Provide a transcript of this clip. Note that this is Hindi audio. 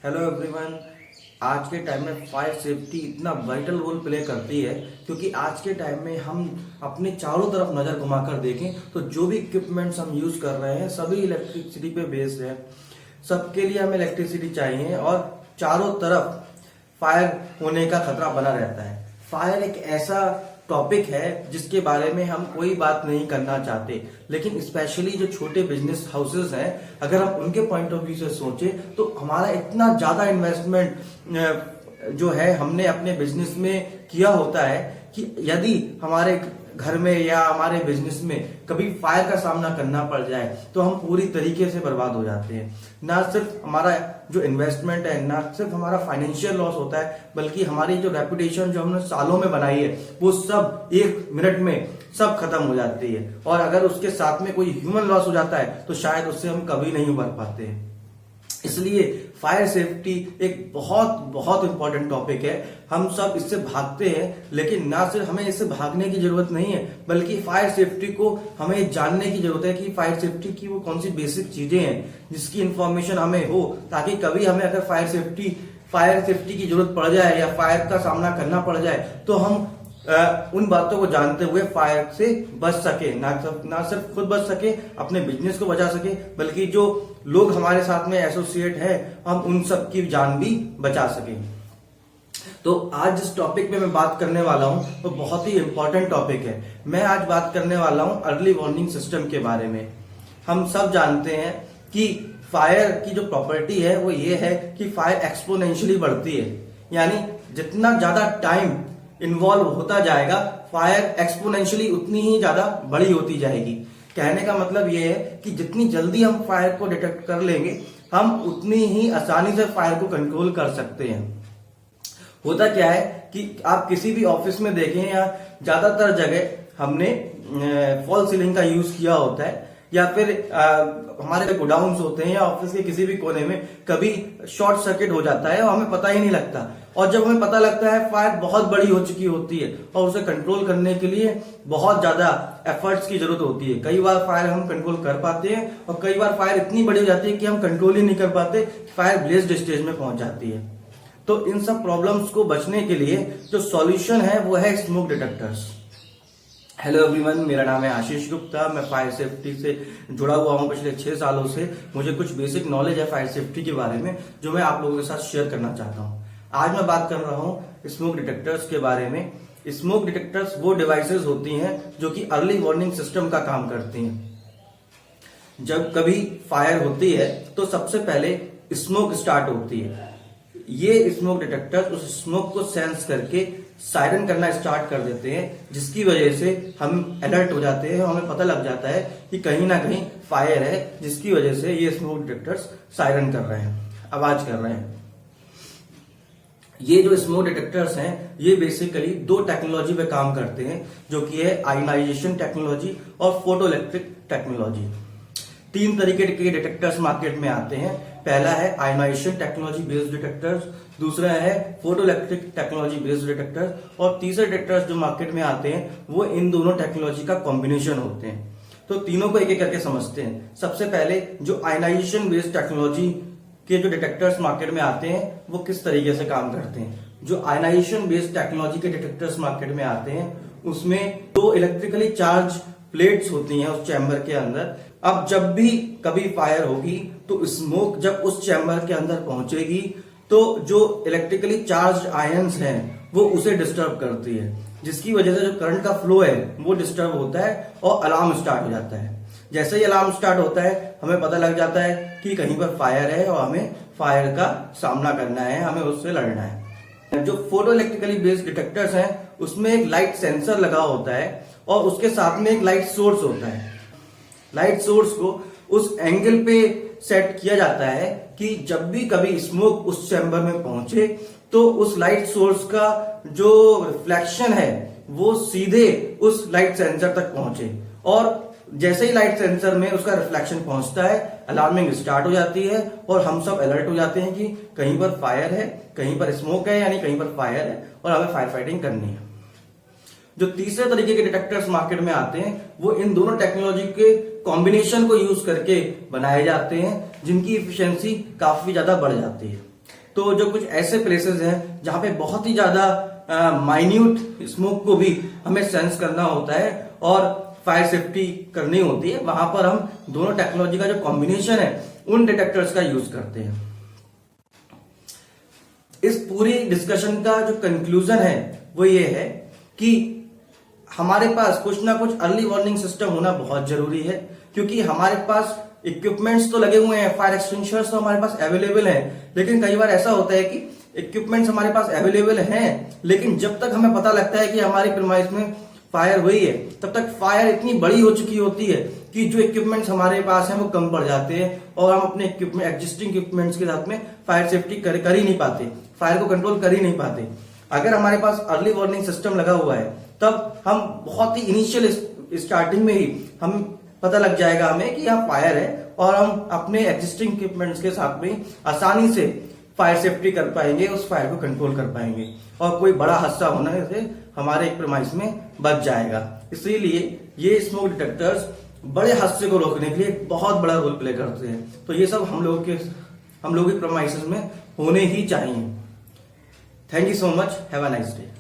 Hello everyone. आज के टाइम में फायर सेफ्टी इतना वाइटल रोल प्ले करती है क्योंकि आज के टाइम में हम अपने चारों तरफ नजर घुमाकर देखें तो जो भी इक्विपमेंट्स हम यूज कर रहे हैं सभी इलेक्ट्रिसिटी पे बेस्ड है। सबके लिए हमें इलेक्ट्रिसिटी चाहिए और चारों तरफ फायर होने का खतरा बना रहता है। फायर एक ऐसा टॉपिक है जिसके बारे में हम कोई बात नहीं करना चाहते, लेकिन स्पेशली जो छोटे बिजनेस हाउसेस हैं, अगर हम उनके पॉइंट ऑफ व्यू से सोचें तो हमारा इतना ज्यादा इन्वेस्टमेंट जो है हमने अपने बिजनेस में किया होता है कि यदि हमारे घर में या हमारे बिजनेस में कभी फायर का सामना करना पड़ जाए तो हम पूरी तरीके से बर्बाद हो जाते हैं। ना सिर्फ हमारा जो इन्वेस्टमेंट है, ना सिर्फ हमारा फाइनेंशियल लॉस होता है, बल्कि हमारी जो रेपुटेशन जो हमने सालों में बनाई है वो सब एक मिनट में सब खत्म हो जाती है। और अगर उसके साथ में कोई ह्यूमन लॉस हो जाता है तो शायद उससे हम कभी नहीं उबर पाते हैं। इसलिए फायर सेफ्टी एक बहुत बहुत इंपॉर्टेंट टॉपिक है। हम सब इससे भागते हैं, लेकिन ना सिर्फ हमें इससे भागने की जरूरत नहीं है, बल्कि फायर सेफ्टी को हमें जानने की जरूरत है कि फायर सेफ्टी की वो कौन सी बेसिक चीजें हैं जिसकी इंफॉर्मेशन हमें हो, ताकि कभी हमें अगर फायर सेफ्टी की जरूरत पड़ जाए या फायर का सामना करना पड़ जाए तो हम उन बातों को जानते हुए फायर से बच सके। ना सिर्फ खुद बच सके, अपने बिजनेस को बचा सके, बल्कि जो लोग हमारे साथ में एसोसिएट है हम उन सब की जान भी बचा सके। तो आज जिस टॉपिक पे मैं बात करने वाला हूं वो बहुत ही इंपॉर्टेंट टॉपिक है। मैं आज बात करने वाला हूं अर्ली वार्निंग सिस्टम के बारे में। हम सब जानते हैं कि फायर की जो प्रॉपर्टी है वो ये है कि फायर एक्सपोनेंशियली बढ़ती है, यानी जितना ज्यादा टाइम इन्वॉल्व होता जाएगा फायर एक्सपोनेंशियली उतनी ही ज्यादा बड़ी होती जाएगी। कहने का मतलब ये है कि जितनी जल्दी हम फायर को डिटेक्ट कर लेंगे हम उतनी ही आसानी से फायर को कंट्रोल कर सकते हैं। होता क्या है कि आप किसी भी ऑफिस में देखें या ज्यादातर जगह हमने फॉल सीलिंग का यूज किया होता है, या फिर हमारे गोडाउन्स होते हैं या ऑफिस के किसी भी कोने में कभी शॉर्ट सर्किट हो जाता है और हमें पता ही नहीं लगता। और जब हमें पता लगता है फायर बहुत बड़ी हो चुकी होती है और उसे कंट्रोल करने के लिए बहुत ज्यादा एफर्ट्स की जरूरत होती है। कई बार फायर हम कंट्रोल कर पाते हैं और कई बार फायर इतनी बड़ी हो जाती है कि हम कंट्रोल ही नहीं कर पाते, फायर ब्लेज्ड स्टेज में पहुंच जाती है। तो इन सब प्रॉब्लम्स को बचने के लिए जो सॉल्यूशन है वो है स्मोक डिटेक्टर्स। हेलो एवरीवन, मेरा नाम है आशीष गुप्ता। मैं फायर सेफ्टी से जुड़ा हुआ हूं पिछले 6 सालों से। मुझे कुछ बेसिक नॉलेज है फायर सेफ्टी के बारे में जो मैं आप लोगों के साथ शेयर करना चाहता हूं। आज मैं बात कर रहा हूं स्मोक डिटेक्टर्स के बारे में। स्मोक डिटेक्टर्स वो डिवाइसेस होती हैं जो कि अर्ली वार्निंग सिस्टम का काम करती हैं। जब कभी फायर होती है तो सबसे पहले स्मोक स्टार्ट होती है। ये स्मोक डिटेक्टर उस स्मोक को सेंस करके सायरन करना स्टार्ट कर देते हैं, जिसकी वजह से हम अलर्ट हो जाते हैं और हमें पता लग जाता है कि कहीं ना कहीं फायर है, जिसकी वजह से ये स्मोक डिटेक्टर्स सायरन कर रहे हैं, आवाज कर रहे हैं। ये जो स्मोक डिटेक्टर्स हैं ये बेसिकली 2 टेक्नोलॉजी पे काम करते हैं, जो कि है आयनाइजेशन टेक्नोलॉजी और फोटो इलेक्ट्रिक टेक्नोलॉजी। 3 तरीके के डिटेक्टर्स मार्केट में आते हैं। पहला है आयनाइजेशन टेक्नोलॉजी बेस्ड डिटेक्टर्स, दूसरा है photo electric technology based detectors, और तीसरे डिटेक्टर्स जो मार्केट में आते हैं वो इन दोनों टेक्नोलॉजी का कॉम्बिनेशन होते हैं। तो तीनों को एक एक करके समझते हैं। सबसे पहले जो आयनाइजेशन बेस्ड टेक्नोलॉजी के जो डिटेक्टर्स मार्केट में आते हैं वो किस तरीके से काम करते हैं। जो आयनाइजेशन बेस्ड टेक्नोलॉजी के डिटेक्टर्स मार्केट में आते हैं उसमें 2 इलेक्ट्रिकली चार्ज प्लेट्स होती हैं उस चैम्बर के अंदर। अब जब भी कभी फायर होगी तो स्मोक जब उस चैम्बर के अंदर पहुंचेगी तो जो इलेक्ट्रिकली चार्ज आयंस हैं वो उसे डिस्टर्ब करती है, जिसकी वजह से जो करंट का फ्लो है वो डिस्टर्ब होता है और अलार्म स्टार्ट हो जाता है। जैसे ही अलार्म स्टार्ट होता है हमें पता लग जाता है कि कहीं पर फायर है और हमें फायर का सामना करना है, हमें उससे लड़ना है। जो फोटो इलेक्ट्रिकली बेस्ड डिटेक्टर्स हैं उसमें एक लाइट सेंसर लगा होता है और उसके साथ में एक लाइट सोर्स होता है। लाइट सोर्स को उस एंगल पे सेट किया जाता है कि जब भी कभी स्मोक उस चैम्बर में पहुंचे तो उस लाइट सोर्स का जो रिफ्लेक्शन है वो सीधे उस लाइट सेंसर तक पहुंचे, और जैसे ही लाइट सेंसर में उसका रिफ्लेक्शन पहुंचता है अलार्मिंग स्टार्ट हो जाती है और हम सब अलर्ट हो जाते हैं कि कहीं पर फायर है, कहीं पर स्मोक है, यानी कहीं पर फायर है और हमें फायर फाइटिंग करनी है। जो तीसरे तरीके के डिटेक्टर्स मार्केट में आते हैं वो इन दोनों टेक्नोलॉजी के कॉम्बिनेशन को यूज करके बनाए जाते हैं, जिनकी इफिशियंसी काफी ज्यादा बढ़ जाती है। तो जो कुछ ऐसे प्लेसेस हैं जहां पे बहुत ही ज्यादा माइन्यूट स्मोक को भी हमें सेंस करना होता है और फायर सेफ्टी करनी होती है, वहां पर हम दोनों टेक्नोलॉजी का जो कॉम्बिनेशन है उन डिटेक्टर्स का यूज करते हैं। इस पूरी डिस्कशन का जो कंक्लूजन है वो ये है कि हमारे पास कुछ ना कुछ अर्ली वार्निंग सिस्टम होना बहुत जरूरी है, क्योंकि हमारे पास इक्विपमेंट्स तो लगे हुए हैं, फायर एक्सटिंग्विशर्स तो हमारे पास अवेलेबल हैं, लेकिन कई बार ऐसा होता है कि इक्विपमेंट्स हमारे पास अवेलेबल हैं, लेकिन जब तक हमें पता लगता है कि हमारी प्रीमाइस में फायर हुई है, तब तक फायर इतनी बड़ी हो चुकी होती है कि जो इक्विपमेंट्स हमारे पास हैं वो कम पड़ जाते हैं और हम अपने एग्जिस्टिंग इक्विपमेंट्स के साथ में फायर सेफ्टी कर ही नहीं पाते, फायर को कंट्रोल कर ही नहीं पाते। अगर हमारे पास अर्ली वार्निंग सिस्टम लगा हुआ है तब हम बहुत ही इनिशियल स्टार्टिंग में ही हम पता लग जाएगा हमें कि यहाँ फायर है और हम अपने एग्जिस्टिंग इक्विपमेंट्स के साथ में आसानी से फायर सेफ्टी कर पाएंगे, उस फायर को कंट्रोल कर पाएंगे और कोई बड़ा हादसा होने से हमारे प्रीमाइस में बच जाएगा। इसीलिए ये स्मोक डिटेक्टर्स बड़े हादसे को रोकने के लिए बहुत बड़ा रोल प्ले करते हैं। तो ये सब हम लोगों की प्रीमाइसेस में होने ही चाहिए। Thank you so much, have a nice day.